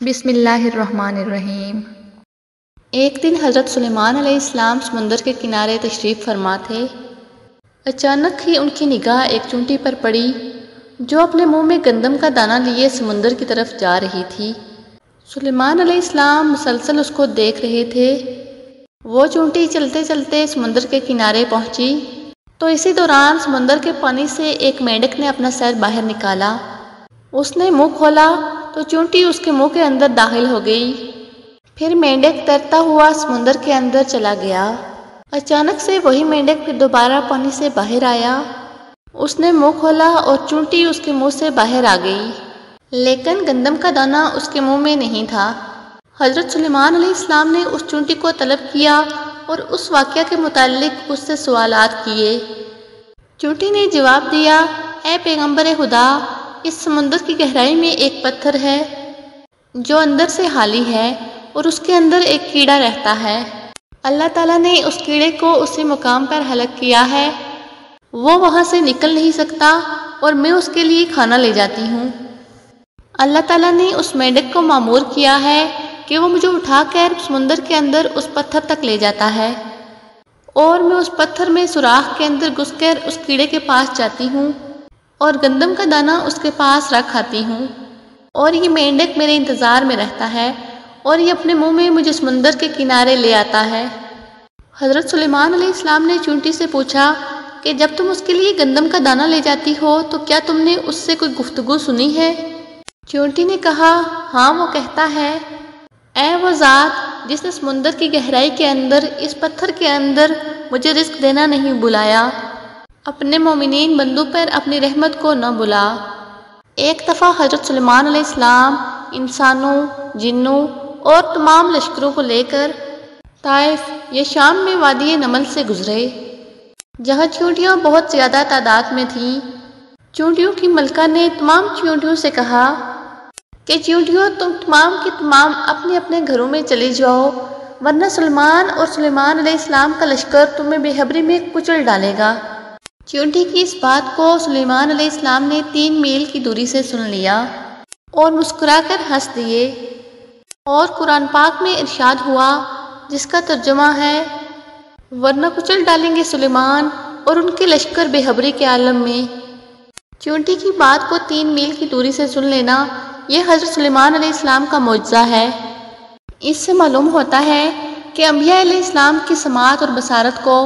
بسم اللہ الرحمن الرحیم۔ ایک دن حضرت سلیمان علیہ السلام سمندر کے کنارے تشریف فرما تھے۔ اچانک ہی ان کی نگاہ ایک چونٹی پر پڑی جو اپنے منہ میں گندم کا دانہ لیے سمندر کی طرف جا رہی تھی۔ سلیمان علیہ السلام مسلسل اس کو دیکھ رہے تھے۔ وہ چونٹی چلتے چلتے سمندر کے کنارے پہنچی تو اسی دوران سمندر کے پانی سے ایک مینڈک نے اپنا سر باہر نکالا۔ اس نے منہ کھولا تو چونٹی اس کے منہ کے اندر داخل ہو گئی۔ پھر مینڈک تیرتا ہوا سمندر کے اندر چلا گیا۔ اچانک سے وہی مینڈک پھر دوبارہ پانی سے باہر آیا۔ اس نے منہ کھولا اور چونٹی اس کے منہ سے باہر آ گئی، لیکن گندم کا دانہ اس کے منہ میں نہیں تھا۔ حضرت سلیمان علیہ السلام نے اس چونٹی کو طلب کیا اور اس واقعہ کے متعلق اس سے سوالات کیے۔ چونٹی نے جواب دیا، اے پیغمبر خدا، اس سمندر کی گہرائی میں ایک پتھر ہے جو اندر سے خالی ہے اور اس کے اندر ایک کیڑا رہتا ہے۔ اللہ تعالیٰ نے اس کیڑے کو اسی مقام پر ہلاک کیا ہے۔ وہ وہاں سے نکل نہیں سکتا اور میں اس کے لیے کھانا لے جاتی ہوں۔ اللہ تعالیٰ نے اس مینڈک کو مأمور کیا ہے کہ وہ مجھے اٹھا کر سمندر کے اندر اس پتھر تک لے جاتا ہے اور میں اس پتھر میں سوراخ کے اندر گھس کر اس کیڑے کے پاس جاتی ہوں اور گندم کا دانہ اس کے پاس رکھ آتی ہوں، اور یہ مینڈک میرے انتظار میں رہتا ہے اور یہ اپنے منہ میں مجھے سمندر کے کنارے لے آتا ہے۔ حضرت سلیمان علیہ السلام نے چونٹی سے پوچھا کہ جب تم اس کے لیے گندم کا دانہ لے جاتی ہو تو کیا تم نے اس سے کوئی گفتگو سنی ہے؟ چونٹی نے کہا، ہاں، وہ کہتا ہے، اے وہ ذات جس نے سمندر کی گہرائی کے اندر اس پتھر کے اندر مجھے رزق دینا نہیں بلایا، اپنے مومنین بندوں پر اپنی رحمت کو نہ بلا۔ ایک دفعہ حضرت سلیمان علیہ السلام انسانوں، جنوں اور تمام لشکروں کو لے کر طائف یا شام میں وادی نمل سے گزرے، جہاں چیونٹیاں بہت زیادہ تعداد میں تھیں۔ چیونٹیوں کی ملکہ نے تمام چیونٹیوں سے کہا کہ چیونٹیوں، تم تمام کی تمام اپنے اپنے گھروں میں چلی جاؤ، ورنہ سلیمان اور سلیمان علیہ السلام کا لشکر تمہیں بے خبری میں کچل ڈالے گا۔ چیونٹی کی اس بات کو سلیمان علیہ السلام نے 3 میل کی دوری سے سن لیا اور مسکرا کر ہنس دیے، اور قرآن پاک میں ارشاد ہوا جس کا ترجمہ ہے، ورنہ کچل ڈالیں گے سلیمان اور ان کے لشکر بے خبری کے عالم میں۔ چیونٹی کی بات کو 3 میل کی دوری سے سن لینا یہ حضرت سلیمان علیہ السلام کا معجزہ ہے۔ اس سے معلوم ہوتا ہے کہ انبیاء علیہ السلام کی سماعت اور بصارت کو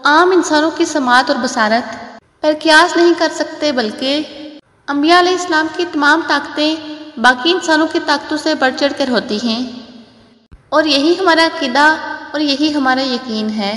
عام انسانوں کی سماعت اور بصارت پر قیاس نہیں کر سکتے، بلکہ انبیاء علیہ السلام کی تمام طاقتیں باقی انسانوں کی طاقتوں سے بڑھ چڑھ کر ہوتی ہیں، اور یہی ہمارا عقیدہ اور یہی ہمارا یقین ہے۔